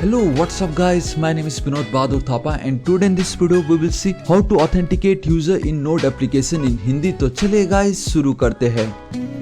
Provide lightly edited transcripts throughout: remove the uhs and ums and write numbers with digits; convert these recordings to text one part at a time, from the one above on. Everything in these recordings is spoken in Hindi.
Hello, what's up guys? My name is Vinod Bahadur Thapa and today in this video we will see how to authenticate user in Node application in Hindi। तो चलिए गाइस शुरू करते हैं।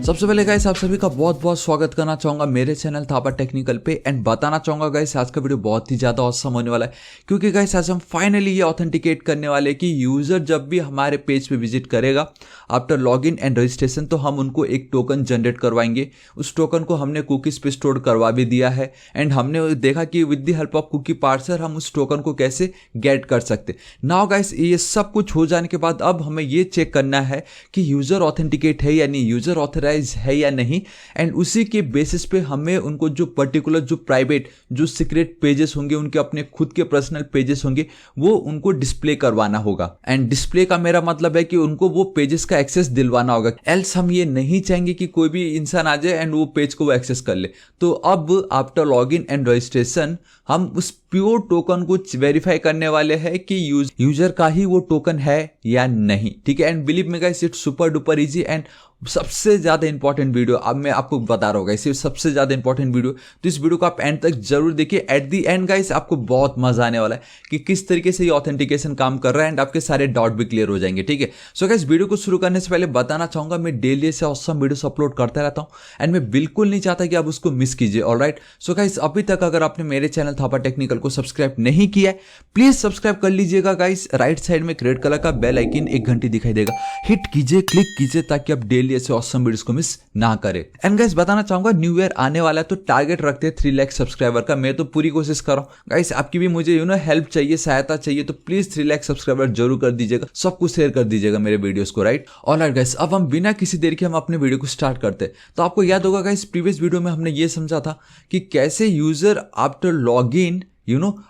सबसे पहले गाइस आप सभी का बहुत बहुत स्वागत करना चाहूंगा मेरे चैनल थापा टेक्निकल पे एंड बताना चाहूंगा गाइस आज का वीडियो बहुत ही ज्यादा औसम होने वाला है क्योंकि गाइस आज हम फाइनली ये ऑथेंटिकेट करने वाले हैं कि यूजर जब भी हमारे पेज पे विजिट करेगा आफ्टर लॉगिन एंड रजिस्ट्रेशन तो हम उनको एक टोकन जनरेट करवाएंगे। उस टोकन को हमने कुकीज पे स्टोर करवा भी दिया है एंड हमने देखा कि with the help of cookie parser हम उस टोकन को कैसे गेट कर सकते। नाउ गाइस ये सब कुछ हो जाने के बाद अब हमें ये चेक करना है कि यूजर ऑथेंटिकेट है या नहीं, यूजर ऑथराइज है या नहीं एंड उसी के बेसिस पे हमें उनको जो पर्टिकुलर जो प्राइवेट जो सीक्रेट पेजेस होंगे उनके अपने खुद के पर्सनल पेजेस होंगे वो उनको डिस्प्ले करवाना होगा। एंड डिस्प्ले का मेरा मतलब है कि उनको वो पेजेस का एक्सेस दिलवाना होगा, एल्स हम ये नहीं चाहेंगे कि कोई भी इंसान आ जाए एंड वो पेज को वो एक्सेस कर ले। तो अब आफ्टर लॉगिन एंड रजिस्ट्रेशन हम उस प्योर टोकन को वेरीफाई करने वाले हैं कि यूजर का ही वो टोकन है या नहीं। ठीक है, and believe me guys it's super duper easy and सबसे ज्यादा इंपॉर्टेंट वीडियो अब मैं आपको बता रहा हूँ गाइस, सबसे ज्यादा इंपॉर्टेंट वीडियो। तो इस वीडियो को आप एंड तक जरूर देखिए। एट दी एंड गाइस आपको बहुत मजा आने वाला है कि किस तरीके से ये ऑथेंटिकेशन काम कर रहा है एंड आपके सारे डाउट भी क्लियर हो जाएंगे। ठीक है, सो गाइस वीडियो को शुरू करने से पहले बताना चाहूंगा मैं डेली से ऑसम वीडियोस अपलोड करता रहता हूँ एंड मैं बिल्कुल नहीं चाहता कि आप उसको मिस कीजिए। ऑलराइट, सो गाइस अभी तक अगर आपने मेरे चैनल थापा टेक्निकल को सब्सक्राइब नहीं किया है प्लीज सब्सक्राइब कर लीजिएगा गाइस। राइट साइड में रेड कलर का बेल आइकन एक घंटी दिखाई देगा, हिट कीजिए, क्लिक कीजिए ताकि आप डेली ऐसे ऑसम वीडियोस को मिस ना करें। एंड गाइस बताना चाहूंगा न्यू ईयर आने वाला है तो टारगेट रखते हैं 3 लाख सब्सक्राइबर का। मैं तो पूरी कोशिश कर रहा हूं गाइस, आपकी भी मुझे हेल्प चाहिए, सहायता चाहिए, तो प्लीज 3 लाख सब्सक्राइबर जरूर कर दीजिएगा, सबको शेयर कर दीजिएगा मेरे वीडियोस को। राइट, ऑलराइट गाइस अब हम बिना किसी देर के हम अपने वीडियो को स्टार्ट करते हैं। तो आपको याद होगा गाइस प्रीवियस वीडियो में हमने ये समझा था कि कैसे यूजर आफ्टर लॉग इन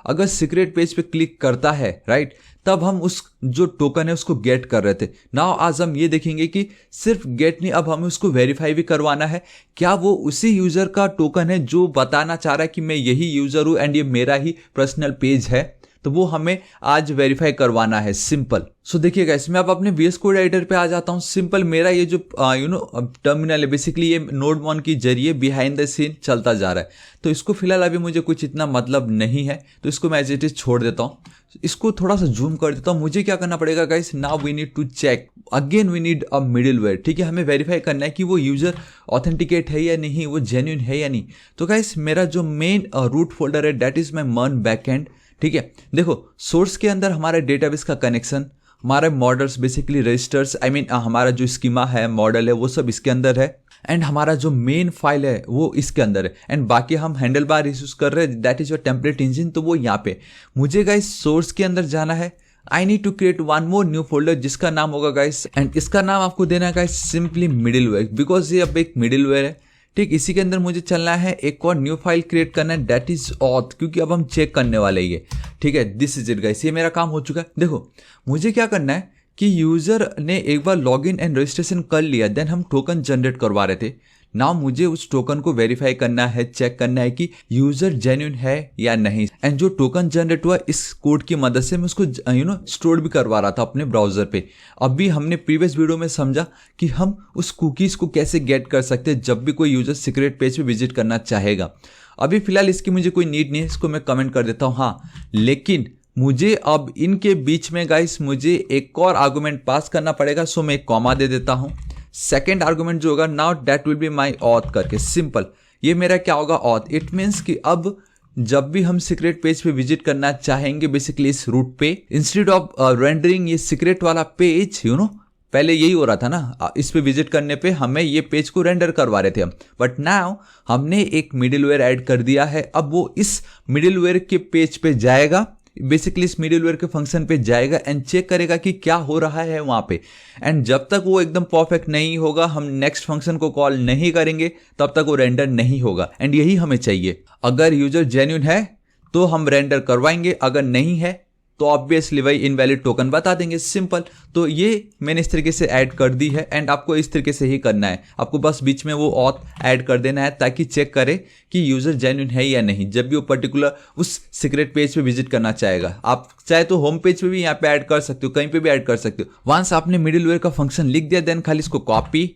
अगर सीक्रेट पेज पे क्लिक करता है राइट तब हम उस जो टोकन है उसको गेट कर रहे थे। नाउ आज हम ये देखेंगे कि सिर्फ गेट नहीं, अब हमें उसको वेरीफाई भी करवाना है क्या वो उसी यूजर का टोकन है जो बताना चाह रहा है कि मैं यही यूजर हूं एंड ये मेरा ही पर्सनल पेज है। तो वो हमें आज वेरीफाई करवाना है। सिंपल सो देखिए गाइस मैं अब अपने VS कोड एडिटर पे आ जाता हूँ। सिंपल मेरा ये जो टर्मिनल है बेसिकली ये नोडमॉन के जरिए बिहाइंड द सीन चलता जा रहा है। तो इसको फिलहाल अभी मुझे कुछ इतना मतलब नहीं है तो इसको मैं एज इट इज छोड़ देता हूँ। इसको थोड़ा सा जूम कर देता हूँ। मुझे क्या करना पड़ेगा guys, now we need to check again, we need a middleware. ठीक है, हमें वेरीफाई करना है कि वो यूजर ऑथेंटिकेट है या नहीं, वो जेन्युइन है या नहीं। तो गाइस मेरा जो मेन रूट फोल्डर है दैट इज माई मर्न बैकएंड। ठीक है, देखो सोर्स के अंदर हमारे डेटाबेस का कनेक्शन, हमारे मॉडल्स बेसिकली रजिस्टर्स हमारा जो स्कीमा है मॉडल है वो सब इसके अंदर है एंड हमारा जो मेन फाइल है वो इसके अंदर है एंड बाकी हम हैंडल बार यूज कर रहे हैं that is your template engine. तो वो यहाँ पे मुझे गाइस सोर्स के अंदर जाना है। I need to create one more new folder जिसका नाम होगा गाइस, एंड इसका नाम आपको देना है गाइस सिंपली मिडिलवेयर, बिकॉज ये अब एक मिडिलवेयर है। ठीक, इसी के अंदर मुझे चलना है, एक और न्यू फाइल क्रिएट करना है दैट इज ऑथ, क्योंकि अब हम चेक करने वाले ये। ठीक है, दिस इज इट गाइस, ये मेरा काम हो चुका है। देखो मुझे क्या करना है कि यूजर ने एक बार लॉगिन एंड रजिस्ट्रेशन कर लिया देन हम टोकन जनरेट करवा रहे थे। नाउ मुझे उस टोकन को वेरीफाई करना है, चेक करना है कि यूजर जेन्युइन है या नहीं। एंड जो टोकन जनरेट हुआ इस कोड की मदद से मैं उसको स्टोर भी करवा रहा था अपने ब्राउजर पे। अभी हमने प्रीवियस वीडियो में समझा कि हम उस कुकीज को कैसे गेट कर सकते हैं जब भी कोई यूजर सीक्रेट पेज पे विजिट करना चाहेगा। अभी फिलहाल इसकी मुझे कोई नीड नहीं है, इसको मैं कमेंट कर देता हूँ। हाँ, लेकिन मुझे अब इनके बीच में गाइस मुझे एक और आर्गुमेंट पास करना पड़ेगा, सो मैं एक कॉमा दे देता हूँ। सेकेंड आर्गुमेंट जो होगा now that will be my auth करके सिंपल, ये मेरा क्या होगा ऑथ। इट मीन्स कि अब जब भी हम सीक्रेट पेज पे विजिट करना चाहेंगे बेसिकली इस रूट पे, इंस्टेड ऑफ रेंडरिंग ये सीक्रेट वाला पेज पहले यही हो रहा था ना, इस पे विजिट करने पे हमें ये पेज को रेंडर करवा रहे थे हम, बट नाउ हमने एक मिडिलवेयर ऐड कर दिया है। अब वो इस मिडिलवेयर के पेज पे जाएगा, बेसिकली इस मिडिलवेयर के फंक्शन पे जाएगा एंड चेक करेगा कि क्या हो रहा है वहां पे। एंड जब तक वो एकदम परफेक्ट नहीं होगा, हम नेक्स्ट फंक्शन को कॉल नहीं करेंगे, तब तक वो रेंडर नहीं होगा। एंड यही हमें चाहिए। अगर यूजर जेन्युइन है तो हम रेंडर करवाएंगे, अगर नहीं है तो ऑब्वियसली वही इनवैलिड टोकन बता देंगे। सिंपल, तो ये मैंने इस तरीके से ऐड कर दी है एंड आपको इस तरीके से ही करना है। आपको बस बीच में वो ऑथ ऐड कर देना है ताकि चेक करे कि यूजर जेन्युइन है या नहीं जब भी वो पर्टिकुलर उस सीक्रेट पेज पे विजिट करना चाहेगा। आप चाहे तो होम पेज पे भी यहाँ पे ऐड कर सकते हो, कहीं पे भी ऐड कर सकते हो। वंस आपने मिडिलवेयर का फंक्शन लिख दिया देन खाली इसको कॉपी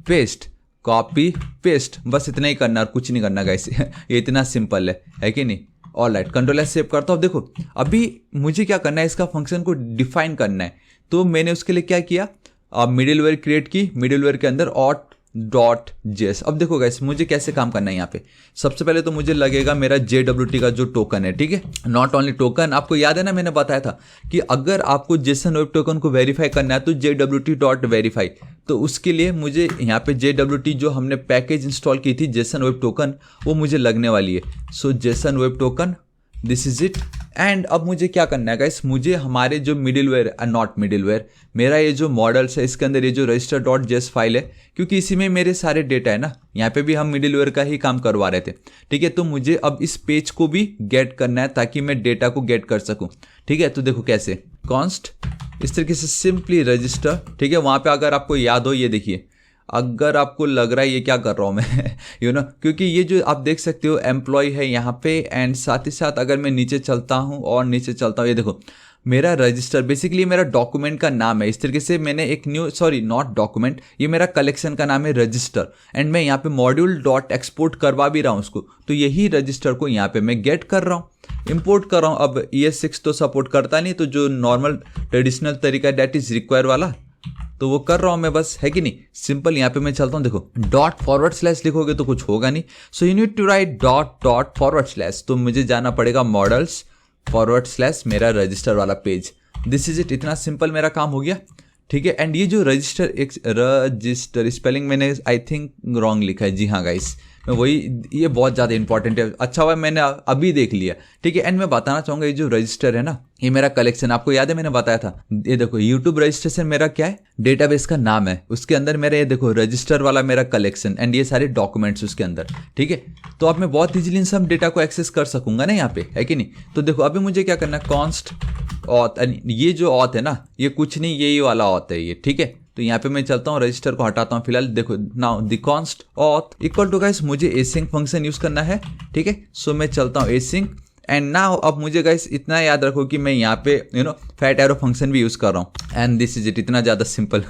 पेस्ट, बस इतना ही करना और कुछ नहीं करना गाइस। ये इतना सिंपल है कि नहीं। ऑलराइट, कंट्रोल एस सेव करता हूँ। देखो अभी मुझे क्या करना है, इसका फंक्शन को डिफाइन करना है, तो मैंने उसके लिए क्या किया, अब मिडिलवेयर क्रिएट की, मिडिलवेयर के अंदर auth.js। अब देखो गाइस मुझे कैसे काम करना है यहाँ पे। सबसे पहले तो मुझे लगेगा मेरा JWT का जो टोकन है, ठीक है, नॉट ओनली टोकन। आपको याद है ना, मैंने बताया था कि अगर आपको जेसन वेब टोकन को वेरीफाई करना है तो JWT.verify, तो उसके लिए मुझे यहाँ पे JWT जो हमने पैकेज इंस्टॉल की थी जेसन वेब टोकन, वो मुझे लगने वाली है। So JSON web token, this is it. And अब मुझे क्या करना है गाइस, मुझे हमारे जो मिडिलवेयर, नॉट मिडिलवेयर, मेरा ये जो मॉडल्स है इसके अंदर ये जो register.js फाइल है, क्योंकि इसी में मेरे सारे डेटा है ना, यहाँ पे भी हम मिडिलवेयर का ही काम करवा रहे थे, ठीक है। तो मुझे अब इस पेज को भी गेट करना है ताकि मैं डेटा को गेट कर सकूँ, ठीक है। तो देखो कैसे, कॉन्स्ट इस तरीके से सिंपली रजिस्टर, ठीक है। वहाँ पे अगर आपको याद हो, ये देखिए, अगर आपको लग रहा है ये क्या कर रहा हूँ मैं यू नो, क्योंकि ये जो आप देख सकते हो एम्प्लॉय है यहाँ पे, एंड साथ ही साथ अगर मैं नीचे चलता हूँ और नीचे चलता हूँ, ये देखो मेरा रजिस्टर बेसिकली मेरा डॉक्यूमेंट का नाम है। इस तरीके से मैंने एक न्यू, सॉरी नॉट डॉक्यूमेंट, ये मेरा कलेक्शन का नाम है रजिस्टर, एंड मैं यहाँ पे मॉड्यूल डॉट एक्सपोर्ट करवा भी रहा हूँ उसको, तो यही रजिस्टर को यहाँ पे मैं गेट कर रहा हूँ, इंपोर्ट कर रहा हूँ। अब ES6 तो सपोर्ट करता नहीं, तो जो नॉर्मल ट्रेडिशनल तरीका दैट इज रिक्वायर वाला, तो वो कर रहा हूं मैं, बस है कि नहीं, सिंपल। यहाँ पे मैं चलता हूँ, देखो .// लिखोगे तो कुछ होगा नहीं, so you need to write .// तो मुझे जाना पड़ेगा मॉडल्स / मेरा रजिस्टर वाला पेज, दिस इज इट। इतना सिंपल मेरा काम हो गया, ठीक है। एंड ये जो रजिस्टर स्पेलिंग मैंने आई थिंक रॉन्ग लिखा है, जी हाँ गाइस, मैं वही, ये बहुत ज़्यादा इंपॉर्टेंट है, अच्छा हुआ मैंने अभी देख लिया, ठीक है। एंड मैं बताना चाहूँगा, ये जो रजिस्टर है ना, ये मेरा कलेक्शन, आपको याद है मैंने बताया था, ये देखो यूट्यूब रजिस्ट्रेशन मेरा क्या है, डेटाबेस का नाम है, उसके अंदर मेरा ये देखो रजिस्टर वाला मेरा कलेक्शन, एंड ये सारे डॉक्यूमेंट्स उसके अंदर, ठीक है। तो अब मैं बहुत ईजिली इन सब डेटा को एक्सेस कर सकूंगा ना यहाँ पे, है कि नहीं। तो देखो अभी मुझे क्या करना है, कॉन्स्ट ऑथ, ये जो ऑथ है ना, ये कुछ नहीं, यही वाला ऑथ है ये, ठीक है। तो यहाँ पे मैं चलता हूँ, रजिस्टर को हटाता हूँ फिलहाल, देखो now the const auth equal to guys, मुझे एसिंक फंक्शन यूज करना है, ठीक है। सो मैं चलता हूँ एसिंक, एंड नाउ अब मुझे गाइस इतना याद रखो कि मैं यहाँ पे फैट एरो फंक्शन भी यूज कर रहा हूँ, एंड दिस इज इट, इतना ज्यादा सिंपल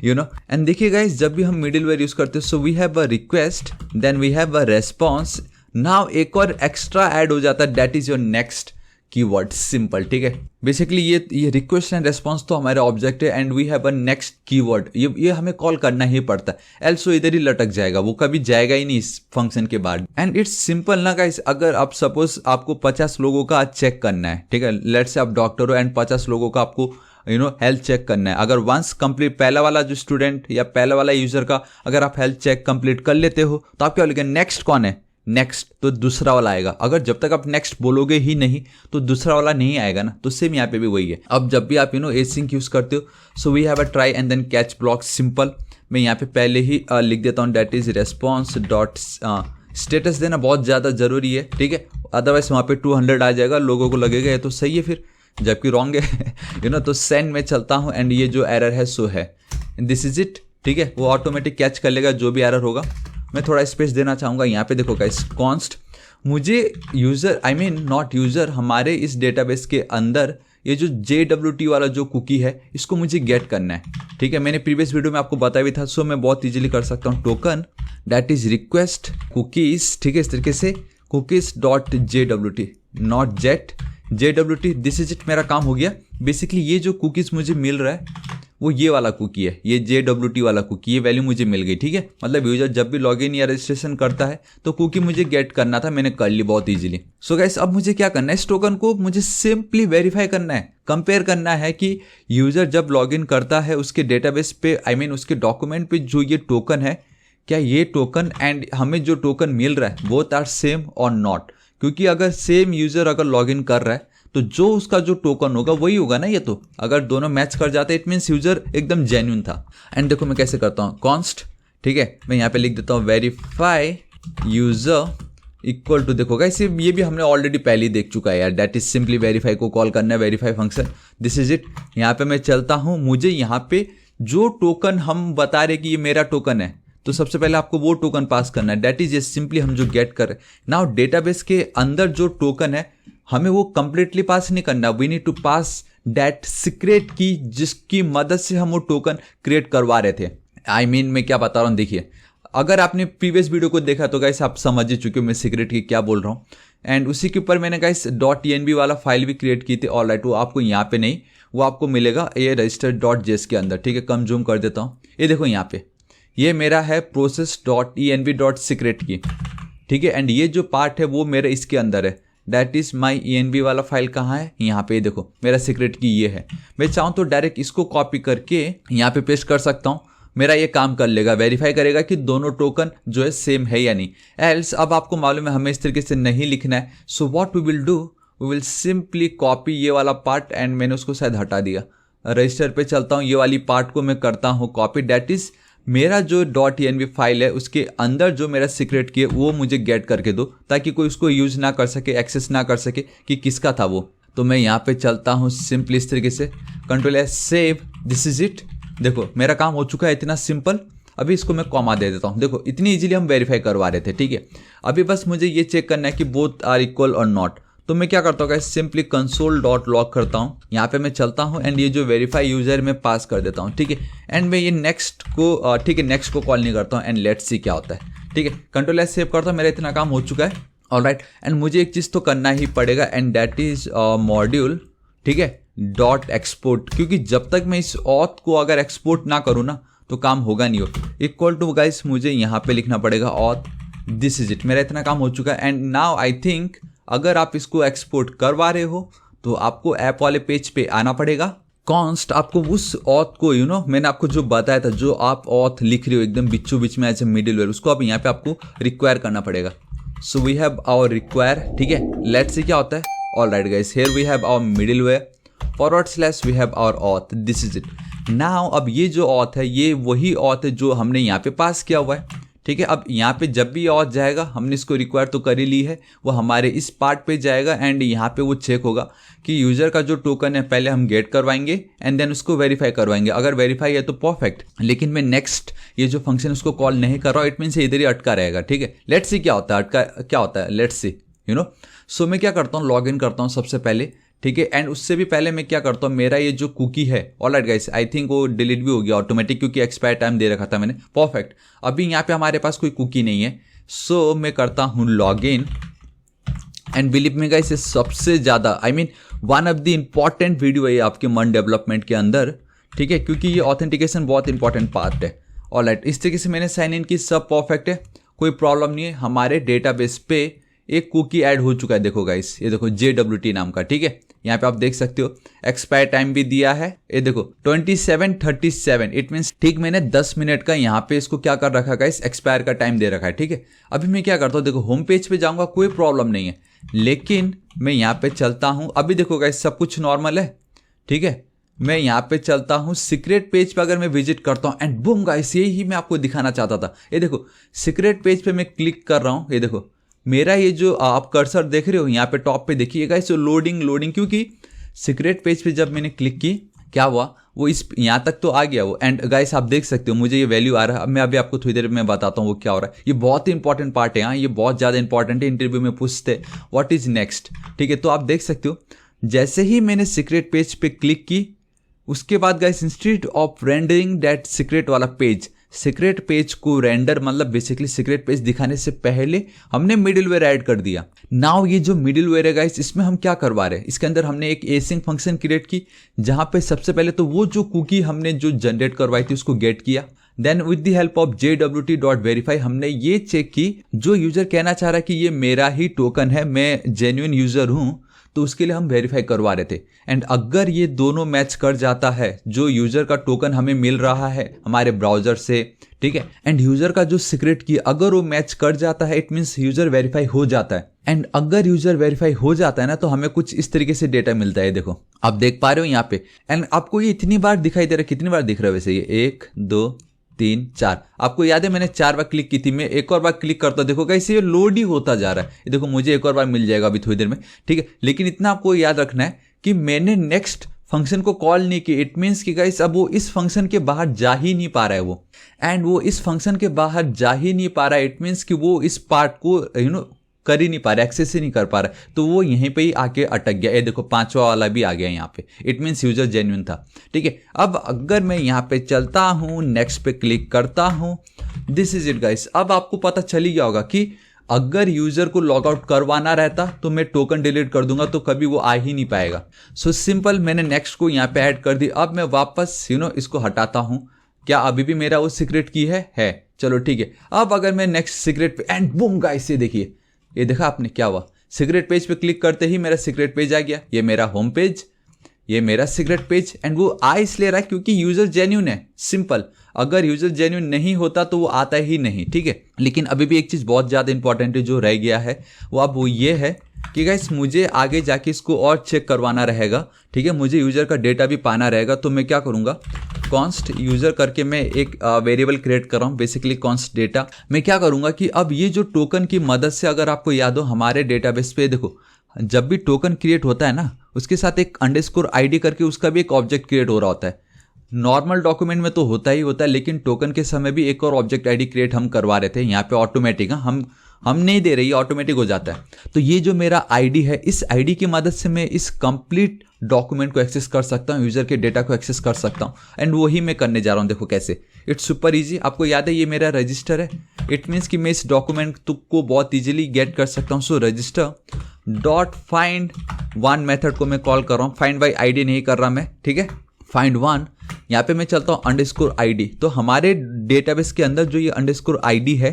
एंड देखिए गाइस, जब भी हम मिडिलवेयर यूज करते हैं, so we have a request, then we have a response, now एक और एक्स्ट्रा ऐड हो जाता है, that is your next keyword, simple, ठीक है। बेसिकली ये रिक्वेस्ट एंड रेस्पॉन्स तो हमारा ऑब्जेक्ट है, and we have a next keyword, ये हमें कॉल करना ही पड़ता है, एल्सो इधर ही लटक जाएगा, वो कभी जाएगा ही नहीं इस फंक्शन के बाद। एंड इट्स सिंपल ना गाइस, अगर आप सपोज आपको 50 लोगों का चेक करना है, ठीक है, लेट्स से आप डॉक्टर हो एंड 50 लोगों का आपको हेल्थ चेक करना है, अगर वंस कंप्लीट, पहला वाला जो स्टूडेंट या पहला वाला यूजर का अगर आप हेल्थ चेक कंप्लीट कर लेते हो, तो आप क्या बोलेंगे, नेक्स्ट कौन है, नेक्स्ट, तो दूसरा वाला आएगा। अगर जब तक आप नेक्स्ट बोलोगे ही नहीं तो दूसरा वाला नहीं आएगा ना, तो सेम यहाँ पे भी वही है। अब जब भी आप एसिंक यूज करते हो, so we have a try and then catch block, simple. मैं यहाँ पे पहले ही लिख देता हूँ, that is response dot status देना बहुत ज़्यादा जरूरी है, ठीक है, अदरवाइज वहाँ पे 200 आ जाएगा, लोगों को लगेगा ये तो सही है फिर, जबकि रॉन्ग है तो सेंड में चलता हूँ, एंड ये जो एरर है सो है, दिस इज इट, ठीक है। वो ऑटोमेटिक कैच कर लेगा जो भी एरर होगा। मैं थोड़ा स्पेस देना चाहूँगा यहाँ पे, देखो गाइस कॉन्स्ट, मुझे user, I mean not user, हमारे इस डेटाबेस के अंदर ये जो JWT वाला जो कुकी है, इसको मुझे गेट करना है, ठीक है। मैंने प्रीवियस वीडियो में आपको बताया भी था, सो मैं बहुत इजीली कर सकता हूँ, token that is request cookies, ठीक है, इस तरीके से cookies.jwt, not JWT, this is it, मेरा काम हो गया। बेसिकली ये जो कुकीज मुझे मिल रहा है वो ये वाला कुकी है, ये JWT वाला कुकी, ये वैल्यू मुझे मिल गई, ठीक है। मतलब यूजर जब भी लॉगिन या रजिस्ट्रेशन करता है तो कुकी मुझे गेट करना था, मैंने कर ली बहुत इजीली। सो गाइस अब मुझे क्या करना है, इस टोकन को मुझे सिंपली वेरीफाई करना है, कंपेयर करना है कि यूजर जब लॉगिन करता है उसके डेटाबेस पे, आई मीन उसके डॉक्यूमेंट पे जो ये टोकन है, क्या ये टोकन एंड हमें जो टोकन मिल रहा है बोथ आर सेम और नॉट, क्योंकि अगर सेम यूजर अगर लॉगिन कर रहा है तो जो उसका जो टोकन होगा वही होगा ना, ये तो अगर दोनों मैच कर जाते इट मीन्स यूजर एकदम जेन्युइन था। एंड देखो मैं कैसे करता हूँ, कॉन्स्ट, ठीक है, मैं यहाँ पे लिख देता हूँ वेरीफाई यूजर इक्वल टू, देखो गाइस ये भी हमने ऑलरेडी पहले ही देख चुका है यार, दैट इज सिंपली वेरीफाई को कॉल करना है, verify function, this is it. यहाँ पे मैं चलता हूँ, मुझे यहाँ पे जो टोकन हम बता रहे कि ये मेरा टोकन है, तो सबसे पहले आपको वो टोकन पास करना है, दैट इज सिंपली हम जो गेट कर रहे हैं। नाउ डेटाबेस के अंदर जो टोकन है हमें वो कंप्लीटली पास नहीं करना, we need to pass that secret key जिसकी मदद से हम वो टोकन क्रिएट करवा रहे थे। आई मीन मैं क्या बता रहा हूँ, देखिए अगर आपने प्रीवियस वीडियो को देखा तो गाइस आप समझ ही चुके हो मैं सीक्रेट की क्या बोल रहा हूँ। एंड उसी के ऊपर मैंने गाइस .env वाला फाइल भी क्रिएट की थी। ऑलराइट, वो आपको यहाँ पे नहीं, वो आपको मिलेगा ये register.js के अंदर। ठीक है, कम जूम कर देता हूँ। ये देखो यहाँ पे ये मेरा है process.env.secret की। ठीक है, एंड ये जो पार्ट है वो मेरे इसके अंदर है। दैट इज माई env वाला फाइल कहाँ है, यहाँ पे देखो मेरा सीक्रेट की ये है। मैं चाहूँ तो डायरेक्ट इसको कॉपी करके यहाँ पे पेस्ट कर सकता हूँ। मेरा ये काम कर लेगा, वेरीफाई करेगा कि दोनों टोकन जो है सेम है या नहीं। एल्स अब आपको मालूम है हमें इस तरीके से नहीं लिखना है। So what we will do, we will simply copy ये वाला पार्ट एंड मैंने उसको शायद हटा दिया। रजिस्टर पे चलता हूँ, ये वाली पार्ट को मैं करता हूँ कॉपी। दैट इज मेरा जो .env फाइल है उसके अंदर जो मेरा सीक्रेट की है वो मुझे गेट करके दो, ताकि कोई उसको यूज ना कर सके, एक्सेस ना कर सके कि किसका था वो। तो मैं यहाँ पे चलता हूँ सिंपली इस तरीके से, Ctrl+S save, this is it. देखो मेरा काम हो चुका है, इतना सिंपल। अभी इसको मैं कॉमा दे देता हूँ। देखो इतनी इजीली हम वेरीफाई करवा रहे थे। ठीक है, अभी बस मुझे ये चेक करना है कि बोथ आर इक्वल और नॉट। तो मैं क्या करता हूँ गाइस, सिंपली console.log करता हूँ, यहाँ पे मैं चलता हूँ एंड ये जो वेरीफाई यूजर में पास कर देता हूँ। ठीक है, एंड मैं ये नेक्स्ट को नेक्स्ट को कॉल नहीं करता हूँ एंड लेट्स सी क्या होता है। ठीक है, Ctrl+S सेव करता हूँ, मेरा इतना काम हो चुका है। ऑलराइट, एंड मुझे एक चीज़ तो करना ही पड़ेगा एंड दैट इज मॉड्यूल। ठीक है, .export, क्योंकि जब तक मैं इस ऑथ को अगर एक्सपोर्ट ना करूँ ना तो काम होगा नहीं हो। इक्वल टू गाइस मुझे यहाँ पे लिखना पड़ेगा ऑथ, दिस इज इट। मेरा इतना काम हो चुका है। एंड नाउ आई थिंक अगर आप इसको एक्सपोर्ट करवा रहे हो तो आपको ऐप वाले पेज पे आना पड़ेगा। कॉन्स्ट आपको उस ऑथ को मैंने आपको जो बताया था, जो आप ऑथ लिख रहे हो एकदम बीचों बीच में एज ए मिडिलवेयर, उसको आप यहाँ पे आपको रिक्वायर करना पड़ेगा। So we have our require. ठीक है, लेट्स सी क्या होता है। Alright guys, here we have our middleware / we have our auth, this is it. Now अब ये जो ऑथ है ये वही ऑथ है जो हमने यहाँ पे पास किया हुआ है। ठीक है, अब यहाँ पे जब भी ऑथ जाएगा, हमने इसको रिक्वायर तो कर ही ली है, वो हमारे इस पार्ट पे जाएगा एंड यहाँ पे वो चेक होगा कि यूजर का जो टोकन है पहले हम गेट करवाएंगे एंड देन उसको वेरीफाई करवाएंगे। अगर वेरीफाई है तो परफेक्ट, लेकिन मैं नेक्स्ट ये जो फंक्शन उसको कॉल नहीं कर रहा हूँ, इट मीन्स इधर ही अटका रहेगा। ठीक है, लेट्स सी क्या होता है, अटका क्या होता है, लेट्स सी सो मैं क्या करता हूँ, लॉग इन करता हूँ सबसे पहले। ठीक है, एंड उससे भी पहले मैं क्या करता हूँ, मेरा ये जो कुकी है, ऑलराइट गाइस आई थिंक वो डिलीट भी हो गया ऑटोमेटिक, क्योंकि एक्सपायर टाइम दे रखा था मैंने। परफेक्ट, अभी यहाँ पे हमारे पास कोई कुकी नहीं है। सो मैं करता हूँ log in and believe me guys, सबसे ज़्यादा one of the important video है आपके मन डेवलपमेंट के अंदर। ठीक है, क्योंकि ये ऑथेंटिकेशन बहुत इंपॉर्टेंट पार्ट है। ऑलराइट, इस तरीके से मैंने साइन इन की, सब परफेक्ट है, कोई प्रॉब्लम नहीं है। हमारे डेटाबेस पे एक कुकी ऐड हो चुका है। देखो गाइस, ये देखो JWT नाम का। ठीक है, यहाँ पे आप देख सकते हो एक्सपायर टाइम भी दिया है, ये देखो 27:37। इट मीन्स ठीक मैंने 10 मिनट का यहाँ पे इसको क्या कर रखा है गाइस, एक्सपायर का टाइम दे रखा है। ठीक है, अभी मैं क्या करता हूँ, देखो होम पेज पे जाऊँगा, कोई प्रॉब्लम नहीं है, लेकिन मैं यहाँ पे चलता हूँ। अभी देखो गाइस सब कुछ नॉर्मल है। ठीक है, मैं यहाँ पे चलता हूँ सीक्रेट पेज पे, अगर मैं विजिट करता हूँ एंड बूम गाइस, यही मैं आपको दिखाना चाहता था। ये देखो सीक्रेट पेज पे मैं क्लिक कर रहा हूँ, ये देखो मेरा ये जो आप कर्सर देख रहे हो यहाँ पे टॉप पे देखिएगा, इस लोडिंग, क्योंकि सीक्रेट पेज पे जब मैंने क्लिक की क्या हुआ, वो इस यहाँ तक तो आ गया वो। एंड गाइस आप देख सकते हो मुझे ये वैल्यू आ रहा है। अब मैं अभी आपको थोड़ी देर में बताता हूँ वो क्या हो रहा है। ये बहुत ही इंपॉर्टेंट पार्ट है, हाँ ये बहुत ज़्यादा इंपॉर्टेंट है, इंटरव्यू में पूछते व्हाट इज नेक्स्ट। ठीक है, तो आप देख सकते हो जैसे ही मैंने सीक्रेट पेज पे क्लिक की, उसके बाद guys instead of rendering that secret वाला पेज, सीक्रेट पेज को रेंडर मतलब बेसिकली सीक्रेट पेज दिखाने से पहले हमने मिडिलवेयर ऐड कर दिया। नाउ ये जो मिडिलवेयर है गाइस, इसमें हम क्या करवा रहे हैं, इसके अंदर हमने एक एसिंक फंक्शन क्रिएट की, जहां पे सबसे पहले तो वो जो कुकी हमने जो जनरेट करवाई थी उसको गेट किया। Then with the help of JWT.verify हमने ये चेक की, जो यूजर कहना चाह रहा है कि ये मेरा ही टोकन है, मैं जेन्युइन यूजर हूं, तो उसके लिए हम वेरीफाई करवा रहे थे। एंड अगर ये दोनों मैच कर जाता है, जो यूजर का टोकन हमें मिल रहा है हमारे ब्राउजर से, ठीक है, एंड यूजर का जो सीक्रेट की अगर वो मैच कर जाता है, इट मीन्स यूजर वेरीफाई हो जाता है। एंड अगर यूजर वेरीफाई हो जाता है ना, तो हमें कुछ इस तरीके से डेटा मिलता है। देखो आप देख पा रहे हो यहाँ पे, एंड आपको ये इतनी बार दिखाई दे रहा है, कितनी बार दिख रहा है वैसे, ये 1 2 3 4, आपको याद है मैंने 4 बार क्लिक की थी। मैं एक और बार क्लिक करता हूं, देखो कैसे ये लोड ही होता जा रहा है। ये देखो मुझे एक और बार मिल जाएगा अभी थोड़ी देर में, ठीक है, लेकिन इतना आपको याद रखना है कि मैंने नेक्स्ट फंक्शन को कॉल नहीं की। इट मीन्स कि गाइस अब वो इस फंक्शन के बाहर जा ही नहीं पा रहा है वो, एंड वो इस फंक्शन के बाहर जा ही नहीं पा रहा है। इट मीन्स कि वो इस पार्ट को कर ही नहीं पा रहा, एक्सेस ही नहीं कर पा रहा, तो वो यहीं पे ही आके अटक गया। ये देखो 5वां वाला भी आ गया यहाँ पे, इट मीन्स यूजर जेन्युइन था, ठीक है। अब अगर मैं यहाँ पे चलता हूँ, नेक्स्ट पे क्लिक करता हूँ, दिस इज इट गाइस। अब आपको पता चल ही गया होगा कि अगर यूजर को लॉग आउट करवाना रहता तो मैं टोकन डिलीट कर दूंगा तो कभी वो आ ही नहीं पाएगा। सो सिंपल, मैंने नेक्स्ट को यहाँ पे ऐड कर दी। अब मैं वापस इसको हटाता हूँ। क्या अभी भी मेरा वो सीक्रेट की है? चलो ठीक है। अब अगर मैं नेक्स्ट सीक्रेट पे एंड बूम गाइस, ये देखिए, ये देखा आपने क्या हुआ? सीक्रेट पेज पे क्लिक करते ही मेरा सीक्रेट पेज आ गया। ये मेरा होम पेज, ये मेरा सीक्रेट पेज। एंड वो आ इसलिए रहा है क्योंकि यूजर जेन्युइन है। सिंपल, अगर यूजर जेन्युइन नहीं होता तो वो आता ही नहीं, ठीक है। लेकिन अभी भी एक चीज बहुत ज्यादा इंपॉर्टेंट है जो रह गया है, वो ये है कि गाइस मुझे आगे जाके इसको और चेक करवाना रहेगा, ठीक है। मुझे यूजर का डेटा भी पाना रहेगा। तो मैं क्या करूंगा, कॉन्स्ट यूजर करके मैं एक वेरिएबल क्रिएट कर रहा हूँ, बेसिकली कॉन्स्ट डेटा। मैं क्या करूंगा कि अब ये जो टोकन की मदद से, अगर आपको याद हो हमारे डेटाबेस पे देखो, जब भी टोकन क्रिएट होता है ना, उसके साथ एक अंडरस्कोर आईडी करके उसका भी एक ऑब्जेक्ट क्रिएट हो रहा होता है। नॉर्मल डॉक्यूमेंट में तो होता ही होता है, लेकिन टोकन के समय भी एक और ऑब्जेक्ट आईडी क्रिएट हम करवा रहे थे। यहाँ पे ऑटोमेटिक, हम नहीं दे रहे, ये ऑटोमेटिक हो जाता है। तो ये जो मेरा आईडी है, इस आईडी की मदद से मैं इस कंप्लीट डॉक्यूमेंट को एक्सेस कर सकता हूँ, यूजर के डेटा को एक्सेस कर सकता हूँ। एंड वही मैं करने जा रहा हूँ। देखो कैसे, इट्स सुपर इजी। आपको याद है ये मेरा रजिस्टर है। इट मीन्स कि मैं इस डॉक्यूमेंट को बहुत इजीली गेट कर सकता हूँ। So register dot find one method को मैं कॉल कर रहा हूँ। फाइंड बाई आईडी नहीं कर रहा मैं, ठीक है। फाइंड वन, यहाँ पे मैं चलता हूँ अंडरस्कोर आईडी। तो हमारे डेटाबेस के अंदर जो ये अंडरस्कोर आईडी है,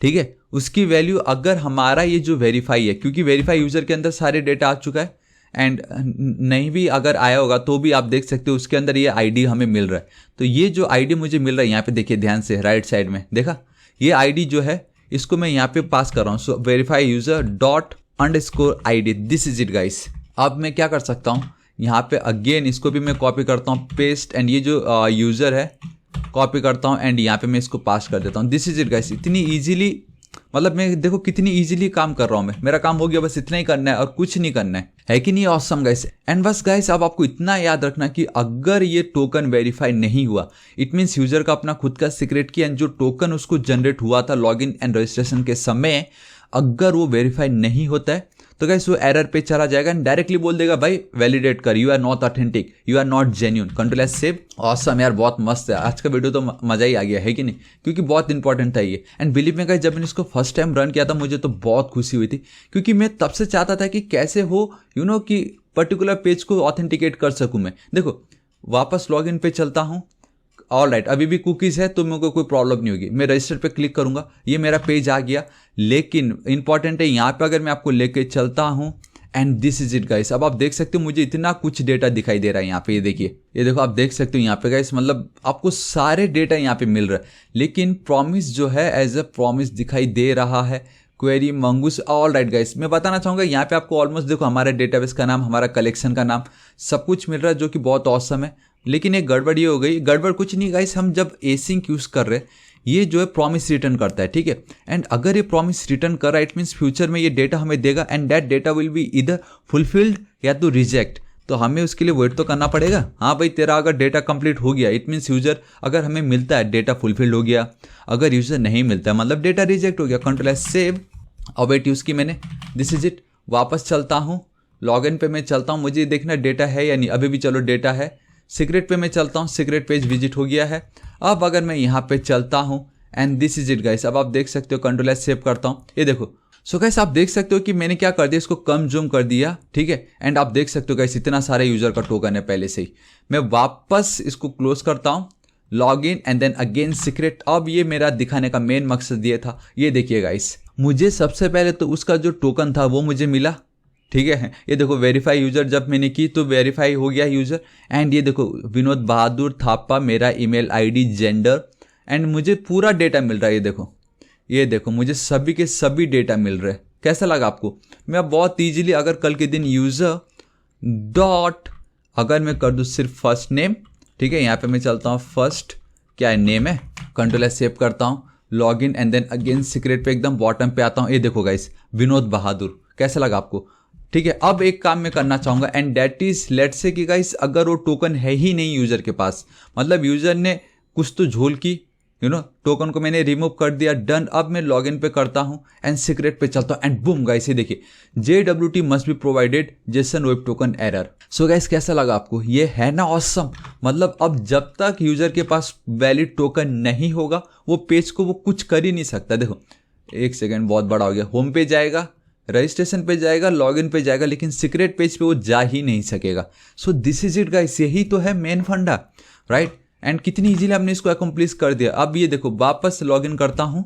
ठीक है, उसकी वैल्यू अगर हमारा ये जो वेरीफाई है, क्योंकि वेरीफाई यूजर के अंदर सारे डेटा आ चुका है, एंड नहीं भी अगर आया होगा तो भी आप देख सकते हो उसके अंदर ये आईडी हमें मिल रहा है। तो ये जो आईडी मुझे मिल रहा है, यहाँ पे देखिए ध्यान से, राइट साइड में देखा, ये आईडी जो है इसको मैं यहाँ पे पास कर रहा हूँ। So verify user dot underscore ID, this is it guys. अब मैं क्या कर सकता हूँ, यहाँ पे अगेन इसको भी मैं कॉपी करता हूँ, पेस्ट, एंड ये जो यूजर है कॉपी करता हूँ, एंड यहाँ पे मैं इसको पास कर देता हूँ। This is it guys. इतनी इजीली, मतलब मैं देखो कितनी इजीली काम कर रहा हूँ मैं। मेरा काम हो गया, बस इतना ही करना है और कुछ नहीं करना है कि नहीं? Awesome guys. एंड बस गाइस, अब आपको इतना याद रखना कि अगर ये टोकन वेरीफाई नहीं हुआ, इट मीन्स यूजर का अपना खुद का सीक्रेट की, एंड जो टोकन उसको जनरेट हुआ था लॉगिन एंड रजिस्ट्रेशन के समय, अगर वो वेरीफाई नहीं होता है तो गाइस वो एरर पे चला जाएगा एंड डायरेक्टली बोल देगा भाई वैलिडेट कर, you are not authentic, you are not genuine, control S save. Awesome यार, बहुत मस्त है आज का वीडियो, तो मजा ही आ गया है कि नहीं? क्योंकि बहुत इंपॉर्टेंट था ये। एंड बिलीव में गाइस, जब मैंने इसको फर्स्ट टाइम रन किया था मुझे तो बहुत खुशी हुई थी, क्योंकि मैं तब से चाहता था कि कैसे हो कि पर्टिकुलर पेज को ऑथेंटिकेट कर सकूं मैं। देखो वापस लॉग इन पे चलता हूँ, ऑल राइट, अभी भी कुकीज है तो मेरे को कोई प्रॉब्लम नहीं होगी। मैं रजिस्टर पे क्लिक करूंगा, ये मेरा पेज आ गया। लेकिन इंपॉर्टेंट है यहाँ पे, अगर मैं आपको लेके चलता हूँ, and this is it guys. अब आप देख सकते हो मुझे इतना कुछ डेटा दिखाई दे रहा है यहाँ पे। ये देखिए, ये देखो, आप देख सकते हो यहाँ पे गाइस, मतलब आपको सारे डेटा यहाँ पे मिल रहा है। लेकिन प्रॉमिस जो है एज अ प्रॉमिस दिखाई दे रहा है, query mongoose. All right guys, मैं बताना चाहूँगा यहाँ पे आपको ऑलमोस्ट देखो हमारे डेटाबेस का नाम, हमारा कलेक्शन का नाम, सब कुछ मिल रहा है, जो कि बहुत ऑसम है। लेकिन एक गड़बड़ ये हो गई, गड़बड़ कुछ नहीं गाइस, हम जब एसिंक यूज़ कर रहे हैं, ये जो है प्रॉमिस रिटर्न करता है, ठीक है। एंड अगर ये प्रॉमिस रिटर्न कर रहा है, इट मीन्स फ्यूचर में ये डेटा हमें देगा, and that data will be इधर फुलफिल्ड या तो रिजेक्ट। तो हमें उसके लिए वेट तो करना पड़ेगा। हाँ भाई, तेरा अगर डेटा कंप्लीट हो गया, इट मीन्स यूजर, अगर हमें मिलता है डेटा फुलफिल्ड हो गया, अगर यूजर नहीं मिलता है मतलब डेटा रिजेक्ट हो गया। कंट्रोल एस सेव, और वेट यूज़ की मैंने, दिस इज इट। वापस चलता हूँ, लॉगिन पे मैं चलता हूँ, मुझे देखना डेटा है या नहीं। अभी भी चलो डेटा है। सीक्रेट पे मैं चलता हूँ, सीक्रेट पेज विजिट हो गया है। अब अगर मैं यहाँ पे चलता हूँ, and this is it guys. अब आप देख सकते हो, कंट्रोल एस सेव करता हूँ, ये देखो। सो गाइस आप देख सकते हो कि मैंने क्या कर दिया, इसको कम जूम कर दिया, ठीक है। एंड आप देख सकते हो गाइस, इतना सारे यूजर का टोकन है पहले से ही। मैं वापस इसको क्लोज करता हूँ, log in, and then again secret. अब ये मेरा दिखाने का मेन मकसद ये था, ये देखिए गाइस, मुझे सबसे पहले तो उसका जो टोकन था वो मुझे मिला, ठीक है। ये देखो वेरीफाई यूजर जब मैंने की तो वेरीफाई हो गया यूजर। एंड ये देखो विनोद बहादुर थापा, मेरा ईमेल आईडी, जेंडर, एंड मुझे पूरा डेटा मिल रहा है। ये देखो मुझे सभी के सभी डेटा मिल रहे हैं। कैसा लगा आपको? मैं अब बहुत ईजिली अगर कल के दिन यूजर डॉट, अगर मैं कर दूँ सिर्फ फर्स्ट नेम, ठीक है, यहाँ पे मैं चलता हूँ, फर्स्ट क्या है, नेम है, कंट्रोल एस सेव करता हूँ, log in, and then again secret पे एकदम बॉटम पे आता हूँ। ये देखो गाइस, विनोद बहादुर। कैसा लगा आपको? ठीक है। अब एक काम मैं करना चाहूंगा, and that is, let's say कि गाइस अगर वो टोकन है ही नहीं यूजर के पास, मतलब यूजर ने कुछ तो झोल की, टोकन को मैंने रिमूव कर दिया, डन। अब मैं लॉगिन पे करता हूँ एंड सीक्रेट पे चलता हूँ एंड बूम गाइस, ये देखिए JWT must be provided Jason web token error. So guys कैसा लगा आपको, ये है ना ऑसम। मतलब अब जब तक यूजर के पास वैलिड टोकन नहीं होगा वो पेज को वो कुछ कर ही नहीं सकता। देखो एक सेकेंड, बहुत बड़ा हो गया। होम पे जाएगा, रजिस्ट्रेशन पे जाएगा, लॉगिन पे जाएगा, लेकिन सीक्रेट पेज पे वो जा ही नहीं सकेगा। So this is it guys, यही तो है मेन फंडा, राइट। एंड कितनी इजीली हमने इसको अकम्प्लिश कर दिया। अब ये देखो वापस लॉगिन करता हूँ।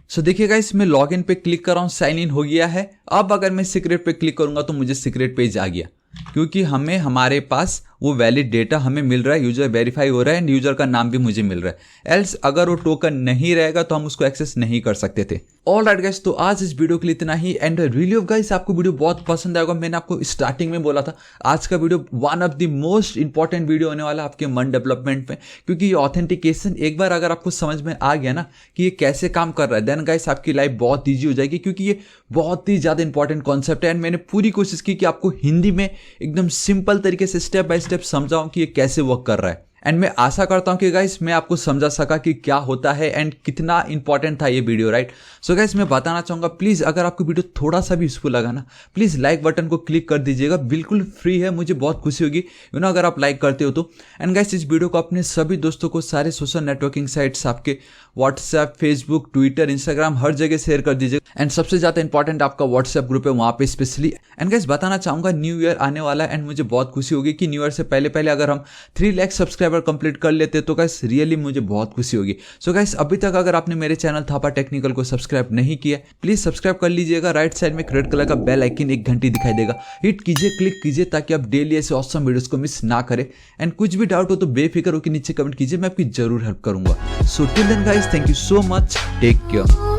सो देखिए गाइस, मैं लॉगिन पे क्लिक कर रहा हूँ, साइन इन हो गया है। अब अगर मैं सीक्रेट पे क्लिक करूंगा तो मुझे सीक्रेट पेज आ गया, क्योंकि हमारे पास वो वैलिड डेटा हमें मिल रहा है, यूजर वेरीफाई हो रहा है एंड यूजर का नाम भी मुझे मिल रहा है। एल्स अगर वो टोकन नहीं रहेगा तो हम उसको एक्सेस नहीं कर सकते थे। ऑल राइट गाइस, तो आज इस वीडियो के लिए इतना ही। एंड रियली ऑफ गाइस, आपको वीडियो बहुत पसंद आएगा। मैंने आपको स्टार्टिंग में बोला था आज का video one of the most important video होने वाला है आपके मन डेवलपमेंट में, क्योंकि ये ऑथेंटिकेशन एक बार अगर आपको समझ में आ गया ना कि ये कैसे काम कर रहा है, देन गाइस आपकी लाइफ बहुत ईजी हो जाएगी, क्योंकि ये बहुत ही ज़्यादा इंपॉर्टेंट कॉन्सेप्ट है। एंड मैंने पूरी कोशिश की कि आपको हिंदी में एकदम सिंपल तरीके से स्टेप बाय स्टेप समझाऊं कि ये कैसे वर्क कर रहा है। एंड मैं आशा करता हूं कि गाइस मैं आपको समझा सका कि क्या होता है एंड कितना इंपॉर्टेंट था ये वीडियो, राइट। सो गाइस मैं बताना चाहूंगा, प्लीज अगर आपको वीडियो थोड़ा सा भी यूजफुल लगा ना, प्लीज लाइक बटन को क्लिक कर दीजिएगा, बिल्कुल फ्री है, मुझे बहुत खुशी होगी अगर आप लाइक करते हो तो। एंड गाइस इस वीडियो को अपने सभी दोस्तों को, सारे सोशल नेटवर्किंग साइट्स, आपके व्हाट्सएप, फेसबुक, ट्विटर, इंस्टाग्राम, हर जगह शेयर कर दीजिएगा। एंड सबसे ज्यादा इंपॉर्टेंट आपका व्हाट्सएप ग्रुप है, वहां पे स्पेशली। एंड गाइस बताना चाहूंगा, न्यू ईयर आने वाला है एंड मुझे बहुत खुशी होगी कि न्यू ईयर से पहले अगर हम 3 लाख सब्सक्राइबर कंप्लीट कर लेते तो गाइस रियली मुझे बहुत खुशी होगी। सो गाइस अभी तक अगर आपने मेरे चैनल थापा टेक्निकल को सब्सक्राइब नहीं किया, प्लीज सब्सक्राइब कर लीजिएगा। राइट साइड में एक रेड कलर का बेल आइकन, एक घंटी दिखाई देगा, हिट कीजिए, क्लिक कीजिए, ताकि आप डेली ऐसे ऑसम वीडियोस को मिस ना करें। एंड कुछ भी डाउट हो तो बेफिक्र होकर नीचे कमेंट कीजिए, मैं आपकी जरूर हेल्प करूंगा। So till then guys, thank you so much, take care.